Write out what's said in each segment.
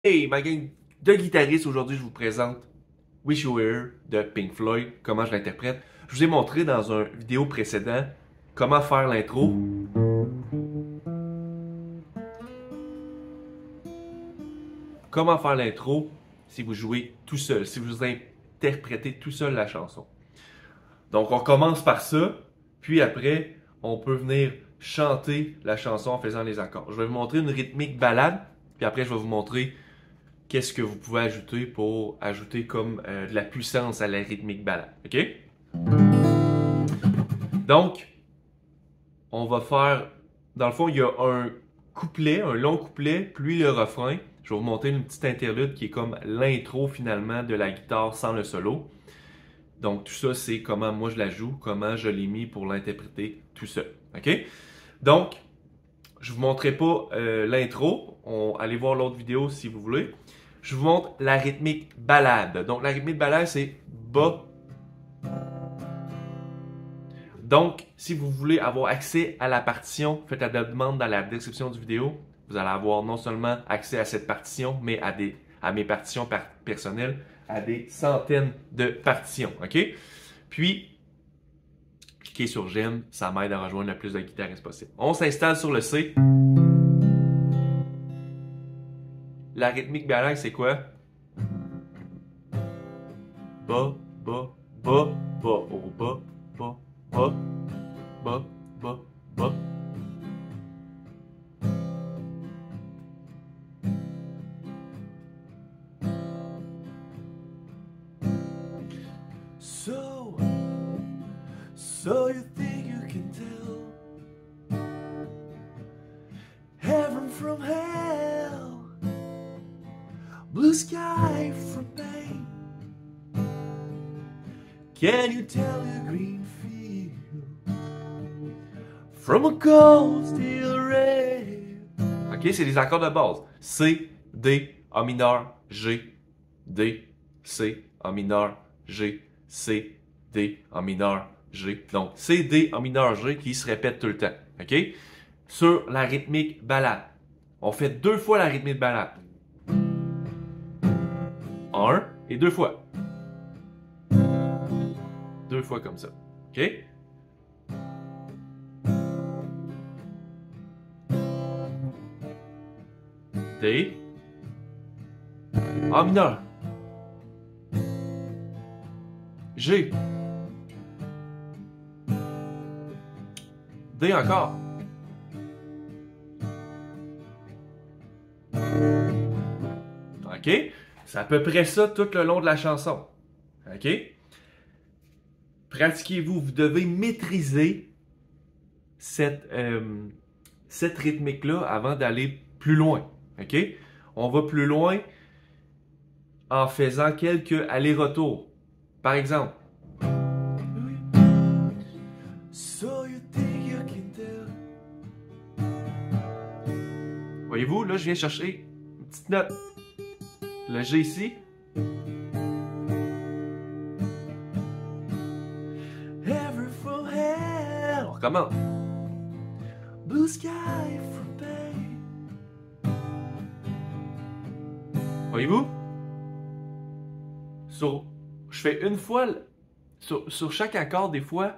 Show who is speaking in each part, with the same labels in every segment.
Speaker 1: Hey, ma gang de guitaristes, aujourd'hui je vous présente Wish You Were de Pink Floyd, comment je l'interprète. Je vous ai montré dans un vidéo précédent comment faire l'intro. Comment faire l'intro si vous jouez tout seul, si vous interprétez tout seul la chanson. Donc on commence par ça, puis après on peut venir chanter la chanson en faisant les accords. Je vais vous montrer une rythmique balade, puis après je vais vous montrer qu'est-ce que vous pouvez ajouter pour ajouter comme de la puissance à la rythmique balade. OK? Donc, on va faire... Dans le fond, il y a un couplet, un long couplet, puis le refrain. Je vais vous montrer une petite interlude qui est comme l'intro finalement de la guitare sans le solo. Donc, tout ça, c'est comment moi je la joue, comment je l'ai mis pour l'interpréter tout seul. OK? Donc, je ne vous montrerai pas l'intro. Allez voir l'autre vidéo si vous voulez. Je vous montre la rythmique balade. Donc, la rythmique balade, c'est bas. Donc, si vous voulez avoir accès à la partition, faites la demande dans la description du vidéo. Vous allez avoir non seulement accès à cette partition, mais à mes partitions personnelles, à des centaines de partitions. OK? Puis, cliquez sur j'aime, ça m'aide à rejoindre le plus de guitaristes possible. On s'installe sur le C. La rythmique balade, c'est quoi? Bas, bas, bas, bas, au bas, bas, bas, bas, bas, bas. So you think you can tell heaven from hell, blue sky from pain. Can you tell the green field from a cold steel rail? Ok, c'est des accords de base. C, D, A mineur, G, D, C, A mineur, G, C, D, A mineur, G. Donc, C, D, A mineur, G qui se répète tout le temps. OK? Sur la rythmique balade. On fait deux fois la rythmique balade. Un et deux fois. Deux fois comme ça. OK? D. A mineur. G. D encore. OK? C'est à peu près ça tout le long de la chanson. OK? Pratiquez-vous. Vous devez maîtriser cette rythmique-là avant d'aller plus loin. OK? On va plus loin en faisant quelques allers-retours. Par exemple. Voyez-vous, là, je viens chercher une petite note. Le G ici. On recommence. Blue sky from pain. Voyez-vous? Je fais une fois sur chaque accord, des fois.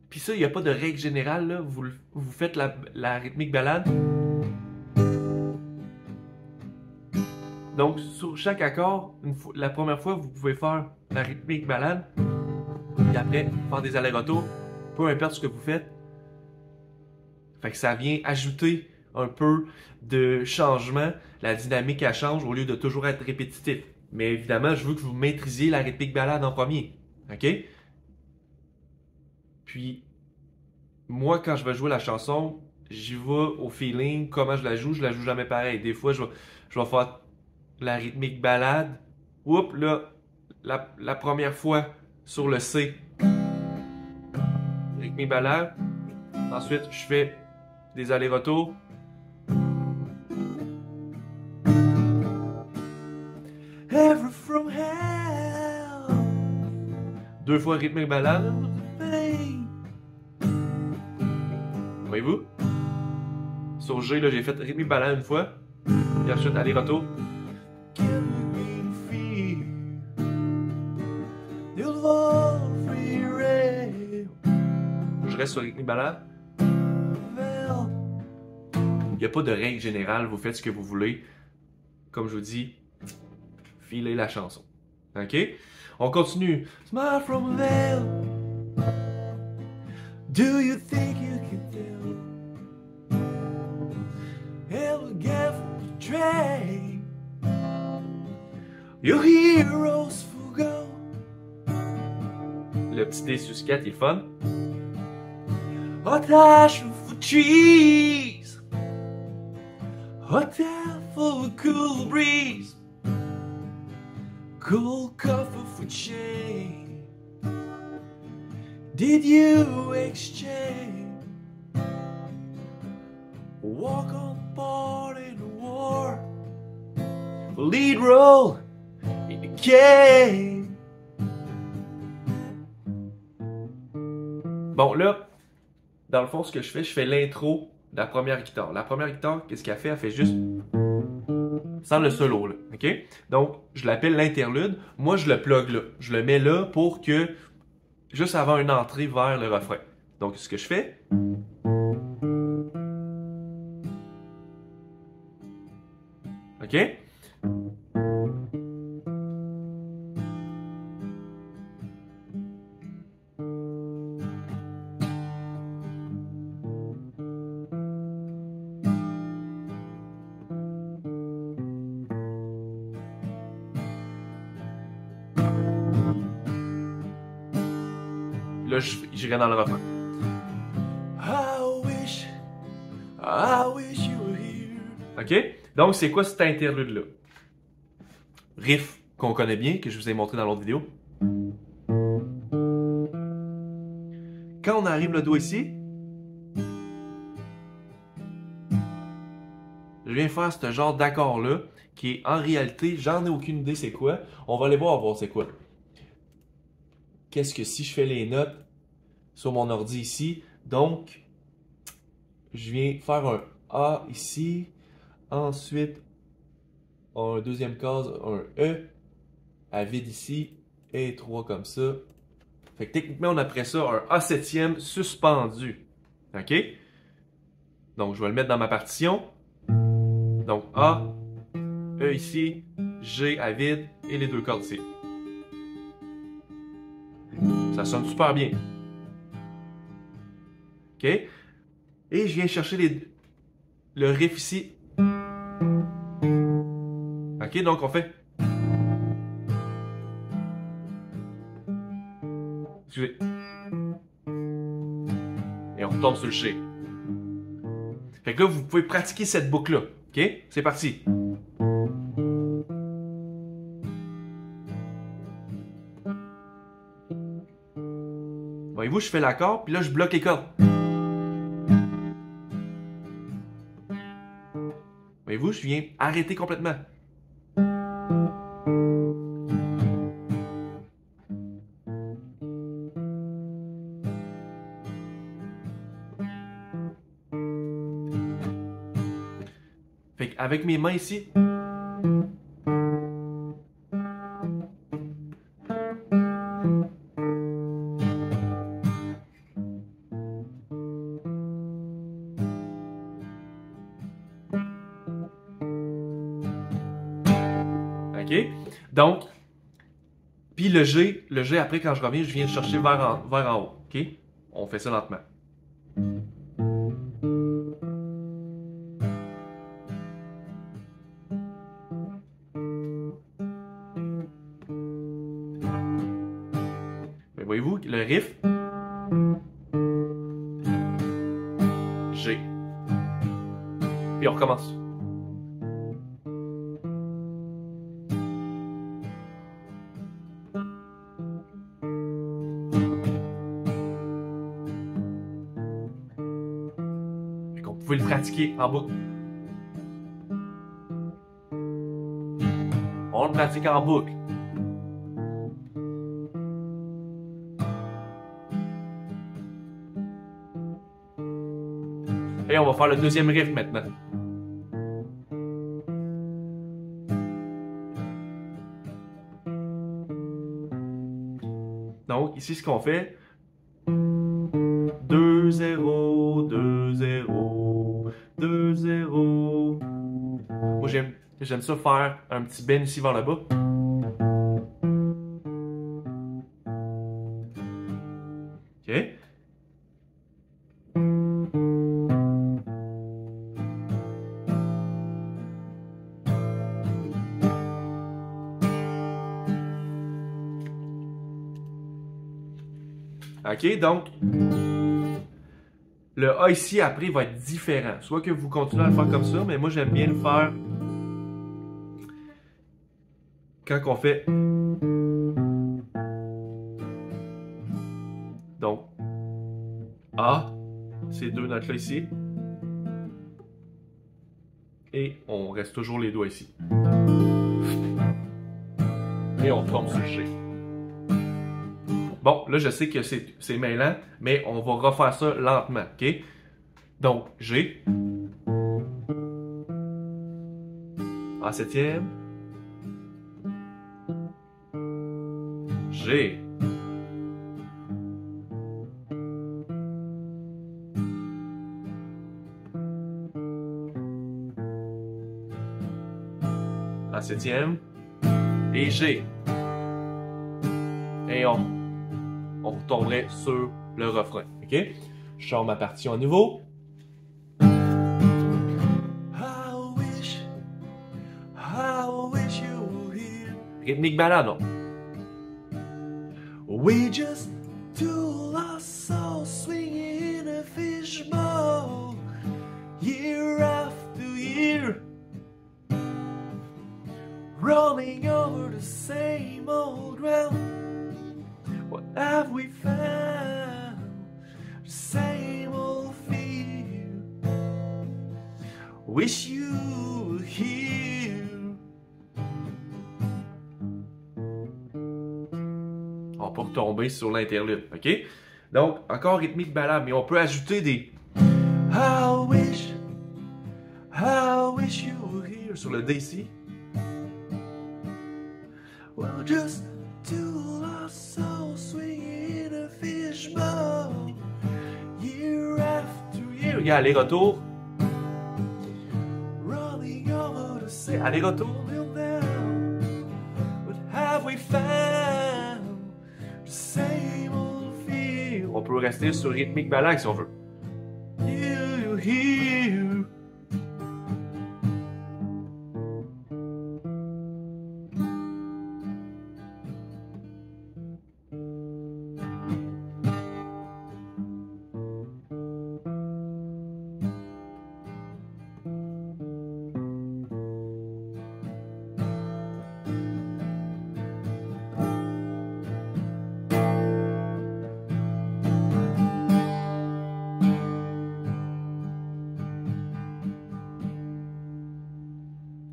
Speaker 1: Puis ça, il n'y a pas de règle générale. Là. Vous faites la rythmique balade. Donc, sur chaque accord, la première fois, vous pouvez faire la rythmique balade. Puis après, faire des allers-retours. Peu importe ce que vous faites. Fait que ça vient ajouter un peu de changement. La dynamique, elle change au lieu de toujours être répétitif. Mais évidemment, je veux que vous maîtrisiez la rythmique balade en premier. OK? Puis, moi, quand je vais jouer la chanson, j'y vais au feeling, comment je la joue jamais pareil. Des fois, je vais faire la rythmique balade. Oups, là, la première fois sur le C. Rythmique balade. Ensuite, je fais des allers-retours. Heaven from hell. Deux fois rythmique balade. Voyez-vous? Sur G, là, j'ai fait rythmique balade une fois. Puis ensuite, aller-retour. reste sur rythmique balade. Il n'y a pas de règle générale, vous faites ce que vous voulez. Comme je vous dis, filez la chanson. OK? On continue. Smile from a veil. Do you think you can tell? Ever get betrayed? Your heroes forgo. Le petit D sus 4 est fun. Otage for trees. Hotel for a cool breeze. Cool coffee for shade. Did you exchange? Walk on board in a war. Lead role in the game. Bon là, dans le fond, ce que je fais l'intro de la première guitare. La première guitare, qu'est-ce qu'elle fait? Elle fait juste sans le solo, là, OK? Donc, je l'appelle l'interlude. Moi, je le plug là. Je le mets là pour que, juste avant une entrée vers le refrain. Donc, ce que je fais... OK? Là, j'irai dans le refrain. I wish you were here. OK? Donc, c'est quoi cet interlude-là? Riff qu'on connaît bien, que je vous ai montré dans l'autre vidéo. Quand on arrive le doigt ici, je viens faire ce genre d'accord-là, qui est en réalité, j'en ai aucune idée c'est quoi. On va aller voir c'est quoi. Qu'est-ce que si je fais les notes sur mon ordi ici? Donc, je viens faire un A ici, ensuite un deuxième case, un E, à vide ici, et 3 comme ça. Fait que techniquement, on appelle ça un A septième suspendu. OK? Donc, je vais le mettre dans ma partition. Donc, A, E ici, G à vide, et les deux cordes ici. Ça sonne super bien. OK? Et je viens chercher le riff ici. OK? Donc, on fait... Excusez. Et on retombe sur le G. Fait que là, vous pouvez pratiquer cette boucle-là. OK? C'est parti. Voyez-vous, je fais l'accord, puis là, je bloque les cordes. Voyez-vous, je viens arrêter complètement. Fait qu'avec mes mains ici, OK? Donc, puis le G après, quand je reviens, je viens le chercher vers en haut. OK? On fait ça lentement. Mais voyez-vous, le riff, G. Puis on recommence. Vous pouvez le pratiquer en boucle. On le pratique en boucle. Et on va faire le deuxième riff maintenant. Donc, ici, ce qu'on fait, 2, 0, 2, 0, 2, 0. Moi, j'aime ça faire un petit bend ici vers le bas. OK? OK, donc, le A ici, après, va être différent. Soit que vous continuez à le faire comme ça, mais moi, j'aime bien le faire quand on fait... Donc, A, ces deux notes-là ici. Et on reste toujours les doigts ici. Et on tombe sur le G. Bon, là, je sais que c'est mêlant, mais on va refaire ça lentement, OK? Donc, G. A septième. G. A septième. Et G. Et on retomberait sur le refrain. OK? Je sors ma partition à nouveau. Rythmique balade, non? We just two lost souls swinging in a fishbowl year after year, rolling over the same old ground. What have we found? The same old fear. Wish you were here. On peut retomber sur l'interlude, OK? Donc, encore rythmique balade, mais on peut ajouter des I wish you were here sur le D ici. Well, just two lost souls swinging in a fishbowl year after year. Regarde, aller-retour. Running over the sea. Aller-retour. What have we found? The same old fear. On peut rester sur rythmique balade si on veut. You here.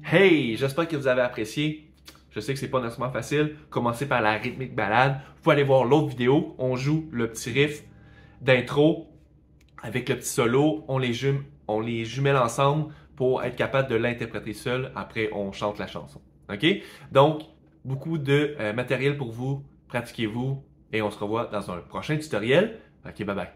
Speaker 1: Hey, j'espère que vous avez apprécié. Je sais que c'est pas nécessairement facile. Commencez par la rythmique balade. Vous pouvez aller voir l'autre vidéo. On joue le petit riff d'intro avec le petit solo. On les jumelle ensemble pour être capable de l'interpréter seul. Après, on chante la chanson. OK? Donc, beaucoup de matériel pour vous. Pratiquez-vous et on se revoit dans un prochain tutoriel. OK, bye bye.